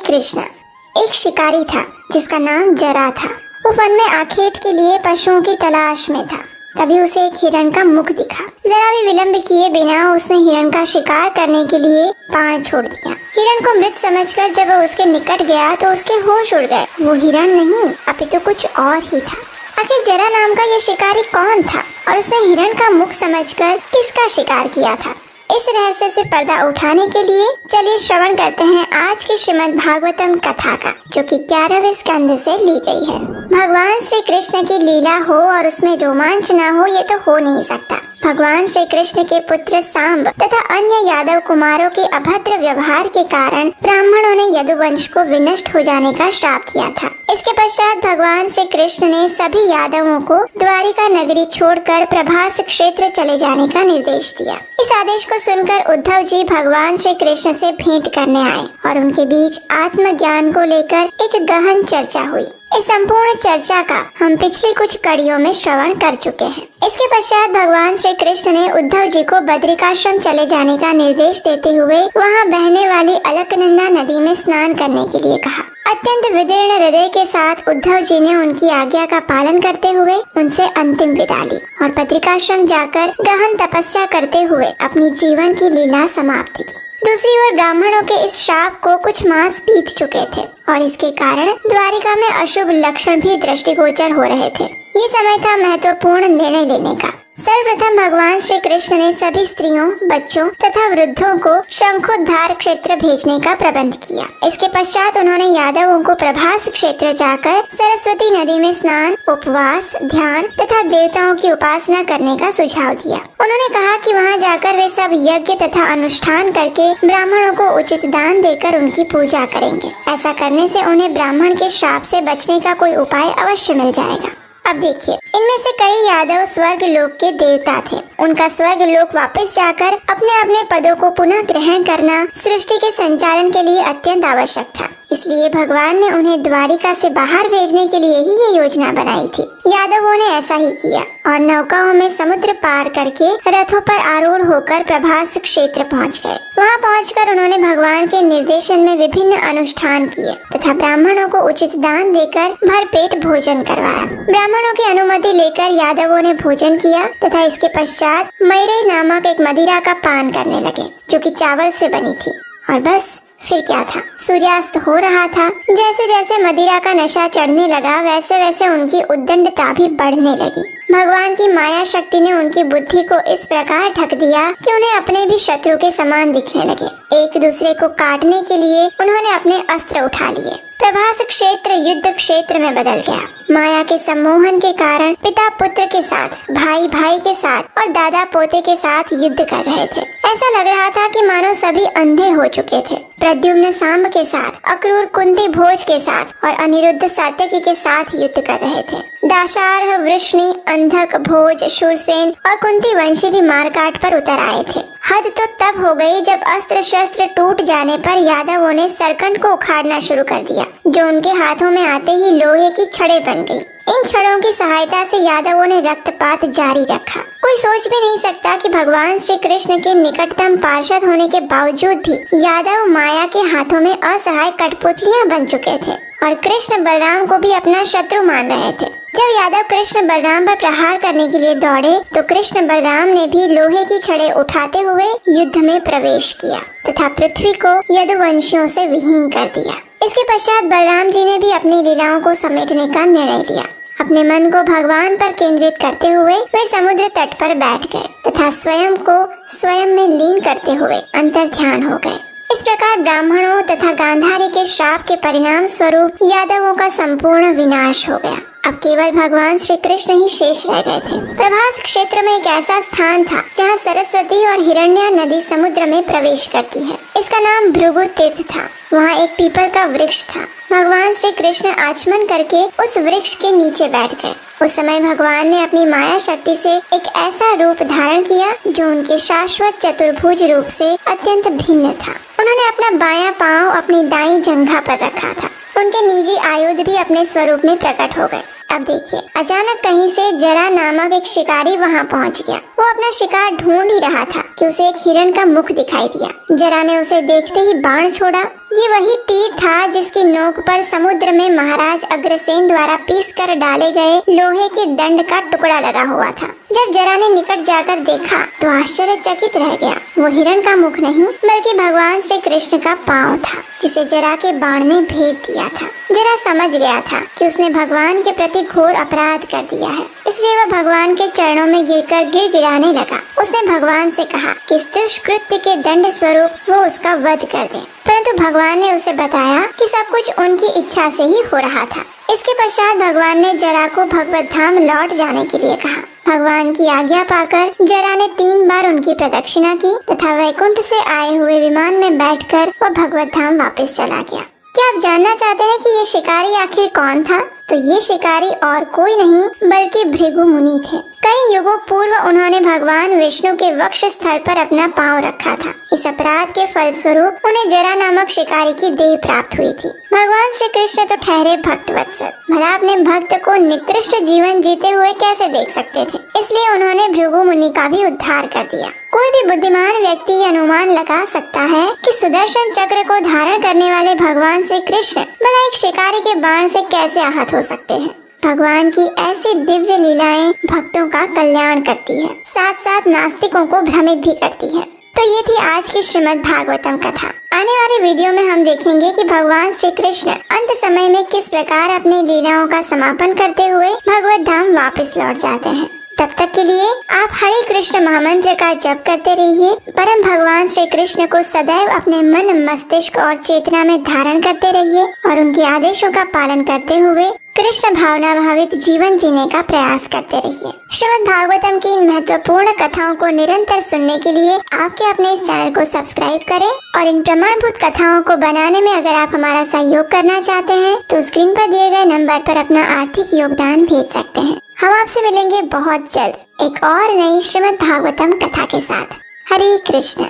कृष्ण। एक शिकारी था जिसका नाम जरा था। वो वन में आखेट के लिए पशुओं की तलाश में था। तभी उसे एक हिरण का मुख दिखा। जरा भी विलंब किए बिना उसने हिरण का शिकार करने के लिए बाण छोड़ दिया। हिरण को मृत समझकर जब वो उसके निकट गया तो उसके होश उड़ गए। वो हिरण नहीं अपितु कुछ और ही था। आखिर जरा नाम का ये शिकारी कौन था और उसने हिरण का मुख समझकर किसका शिकार किया था? इस रहस्य से पर्दा उठाने के लिए चलिए श्रवण करते हैं आज की श्रीमद् भागवतम कथा का, जो कि 11वें स्कंद से ली गई है। भगवान श्री कृष्ण की लीला हो और उसमें रोमांच न हो, ये तो हो नहीं सकता। भगवान श्री कृष्ण के पुत्र सांब तथा अन्य यादव कुमारों के अभद्र व्यवहार के कारण ब्राह्मणों ने यदुवंश को विनष्ट हो जाने का श्राप दिया था। इसके पश्चात भगवान श्री कृष्ण ने सभी यादवों को द्वारिका नगरी छोड़कर प्रभास क्षेत्र चले जाने का निर्देश दिया। इस आदेश को सुनकर उद्धव जी भगवान श्री कृष्ण से भेंट करने आए और उनके बीच आत्मज्ञान को लेकर एक गहन चर्चा हुई। इस संपूर्ण चर्चा का हम पिछली कुछ कड़ियों में श्रवण कर चुके हैं। इसके पश्चात भगवान श्री कृष्ण ने उद्धव जी को बद्रिकाश्रम चले जाने का निर्देश देते हुए वहां बहने वाली अलकनंदा नदी में स्नान करने के लिए कहा। अत्यंत विदीर्ण हृदय के साथ उद्धव जी ने उनकी आज्ञा का पालन करते हुए उनसे अंतिम विदा ली और बद्रिकाश्रम जाकर गहन तपस्या करते हुए अपनी जीवन की लीला समाप्त की। दूसरी ओर ब्राह्मणों के इस शाप को कुछ मास बीत चुके थे और इसके कारण द्वारिका में अशुभ लक्षण भी दृष्टिगोचर हो रहे थे। ये समय था महत्वपूर्ण निर्णय लेने का। सर्वप्रथम भगवान श्री कृष्ण ने सभी स्त्रियों, बच्चों तथा वृद्धों को शंखोद्धार क्षेत्र भेजने का प्रबंध किया। इसके पश्चात उन्होंने यादवों को प्रभास क्षेत्र जाकर सरस्वती नदी में स्नान, उपवास, ध्यान तथा देवताओं की उपासना करने का सुझाव दिया। उन्होंने कहा कि वहां जाकर वे सब यज्ञ तथा अनुष्ठान करके ब्राह्मणों को उचित दान देकर उनकी पूजा करेंगे। ऐसा करने से उन्हें ब्राह्मण के श्राप से बचने का कोई उपाय अवश्य मिल जाएगा। अब देखिए, इनमें से कई यादव स्वर्ग लोक के देवता थे। उनका स्वर्ग लोक वापस जाकर अपने अपने पदों को पुनः ग्रहण करना सृष्टि के संचालन के लिए अत्यंत आवश्यक था। इसलिए भगवान ने उन्हें द्वारिका से बाहर भेजने के लिए ही ये योजना बनाई थी। यादवों ने ऐसा ही किया और नौकाओं में समुद्र पार करके रथों पर आरूढ़ होकर प्रभास क्षेत्र पहुंच गए। वहां पहुंचकर उन्होंने भगवान के निर्देशन में विभिन्न अनुष्ठान किए तथा ब्राह्मणों को उचित दान देकर भरपेट भोजन करवाया। ब्राह्मणों की अनुमति लेकर यादवों ने भोजन किया तथा इसके पश्चात मैरे नामक एक मदिरा का पान करने लगे, जो कि चावल से बनी थी। और बस फिर क्या था, सूर्यास्त हो रहा था। जैसे जैसे मदिरा का नशा चढ़ने लगा वैसे वैसे उनकी उद्दंडता भी बढ़ने लगी। भगवान की माया शक्ति ने उनकी बुद्धि को इस प्रकार ढक दिया कि उन्हें अपने भी शत्रु के समान दिखने लगे। एक दूसरे को काटने के लिए उन्होंने अपने अस्त्र उठा लिए। प्रभास क्षेत्र युद्ध क्षेत्र में बदल गया। माया के सम्मोहन के कारण पिता पुत्र के साथ, भाई भाई के साथ और दादा पोते के साथ युद्ध कर रहे थे। ऐसा लग रहा था कि मानो सभी अंधे हो चुके थे। प्रद्युम्न सांब के साथ, अक्रूर कुंती भोज के साथ और अनिरुद्ध सात्यकी के साथ युद्ध कर रहे थे। दाशार्ह, वृष्णि, अंधक, भोज, शूरसेन और कुंती वंशी भी मारकाट पर उतर आए थे। हद तो तब हो गई जब अस्त्र शस्त्र टूट जाने पर यादवों ने सरकंड को उखाड़ना शुरू कर दिया, जो उनके हाथों में आते ही लोहे की छड़ें बन गई। इन छड़ों की सहायता से यादवों ने रक्तपात जारी रखा। कोई सोच भी नहीं सकता कि भगवान श्री कृष्ण के निकटतम पार्षद होने के बावजूद भी यादव माया के हाथों में असहाय कठपुतलियां बन चुके थे और कृष्ण बलराम को भी अपना शत्रु मान रहे थे। जब यादव कृष्ण बलराम पर प्रहार करने के लिए दौड़े तो कृष्ण बलराम ने भी लोहे की छड़ें उठाते हुए युद्ध में प्रवेश किया तथा पृथ्वी को यदुवंशियों से विहीन कर दिया। इसके पश्चात बलराम जी ने भी अपनी लीलाओं को समेटने का निर्णय लिया। अपने मन को भगवान पर केंद्रित करते हुए वे समुद्र तट पर बैठ गए तथा स्वयं को स्वयं में लीन करते हुए अंतर ध्यान हो गए। इस प्रकार ब्राह्मणों तथा गांधारी के श्राप के परिणाम स्वरूप यादवों का संपूर्ण विनाश हो गया। अब केवल भगवान श्री कृष्ण ही शेष रह गए थे। प्रभास क्षेत्र में एक ऐसा स्थान था जहाँ सरस्वती और हिरण्या नदी समुद्र में प्रवेश करती है। इसका नाम भृगु तीर्थ था। वहाँ एक पीपल का वृक्ष था। भगवान श्री कृष्ण आचमन करके उस वृक्ष के नीचे बैठ गए। उस समय भगवान ने अपनी माया शक्ति से एक ऐसा रूप धारण किया जो उनके शाश्वत चतुर्भुज रूप से अत्यंत भिन्न था। उन्होंने अपना बायां पांव अपनी दाईं जंघा पर रखा था। उनके निजी आयुध भी अपने स्वरूप में प्रकट हो गए। अब देखिए, अचानक कहीं से जरा नामक एक शिकारी वहां पहुंच गया। वो अपना शिकार ढूंढ ही रहा था कि उसे एक हिरण का मुख दिखाई दिया। जरा ने उसे देखते ही बाण छोड़ा। ये वही तीर था जिसकी नोक पर समुद्र में महाराज अग्रसेन द्वारा पीस कर डाले गए लोहे के दंड का टुकड़ा लगा हुआ था। जब जरा ने निकट जाकर देखा तो आश्चर्यचकित रह गया। वो हिरण का मुख नहीं बल्कि भगवान श्री कृष्ण का पाँव था, जिसे जरा के बाण ने भेद दिया था। जरा समझ गया था कि उसने भगवान के प्रति घोर अपराध कर दिया है, इसलिए वह भगवान के चरणों में गिरकर गिड़गिड़ाने लगा। उसने भगवान से कहा कि इस दुष्कृत्य के दंड स्वरूप वो उसका वध कर दे, परंतु भगवान ने उसे बताया कि सब कुछ उनकी इच्छा से ही हो रहा था। इसके पश्चात भगवान ने जरा को भगवत धाम लौट जाने के लिए कहा। भगवान की आज्ञा पाकर जरा ने 3 बार उनकी प्रदक्षिणा की तथा वैकुंठ से आए हुए विमान में बैठकर वह भगवत धाम वापस चला गया। क्या आप जानना चाहते हैं कि ये शिकारी आखिर कौन था? तो ये शिकारी और कोई नहीं बल्कि भृगु मुनि थे। कई युगों पूर्व उन्होंने भगवान विष्णु के वक्ष स्थल पर अपना पांव रखा था। इस अपराध के फलस्वरूप उन्हें जरा नामक शिकारी की देह प्राप्त हुई थी। भगवान श्री कृष्ण तो ठहरे भक्त वत्सल, भला अपने भक्त को निकृष्ट जीवन जीते हुए कैसे देख सकते थे? इसलिए उन्होंने भृगु मुनि का भी उद्धार कर दिया। कोई भी बुद्धिमान व्यक्ति ये अनुमान लगा सकता है कि सुदर्शन चक्र को धारण करने वाले भगवान श्री कृष्ण भला एक शिकारी के बाण से कैसे आहत हो सकते हैं। भगवान की ऐसी दिव्य लीलाएं भक्तों का कल्याण करती है, साथ साथ नास्तिकों को भ्रमित भी करती है। तो ये थी आज की श्रीमद् भागवतम कथा। आने वाले वीडियो में हम देखेंगे कि भगवान श्री कृष्ण अंत समय में किस प्रकार अपनी लीलाओं का समापन करते हुए भगवत धाम वापस लौट जाते हैं। तब तक के लिए आप हरे कृष्ण महामंत्र का जप करते रहिए। परम भगवान श्री कृष्ण को सदैव अपने मन, मस्तिष्क और चेतना में धारण करते रहिए और उनके आदेशों का पालन करते हुए कृष्ण भावना भावित जीवन जीने का प्रयास करते रहिए। श्रीमद् भागवतम की इन महत्वपूर्ण कथाओं को निरंतर सुनने के लिए आपके अपने इस चैनल को सब्सक्राइब करें और इन प्रमाणभूत कथाओं को बनाने में अगर आप हमारा सहयोग करना चाहते हैं तो स्क्रीन पर दिए गए नंबर पर अपना आर्थिक योगदान भेज सकते हैं। हम आपसे मिलेंगे बहुत जल्द एक और नई श्रीमद् भागवतम कथा के साथ। हरे कृष्ण।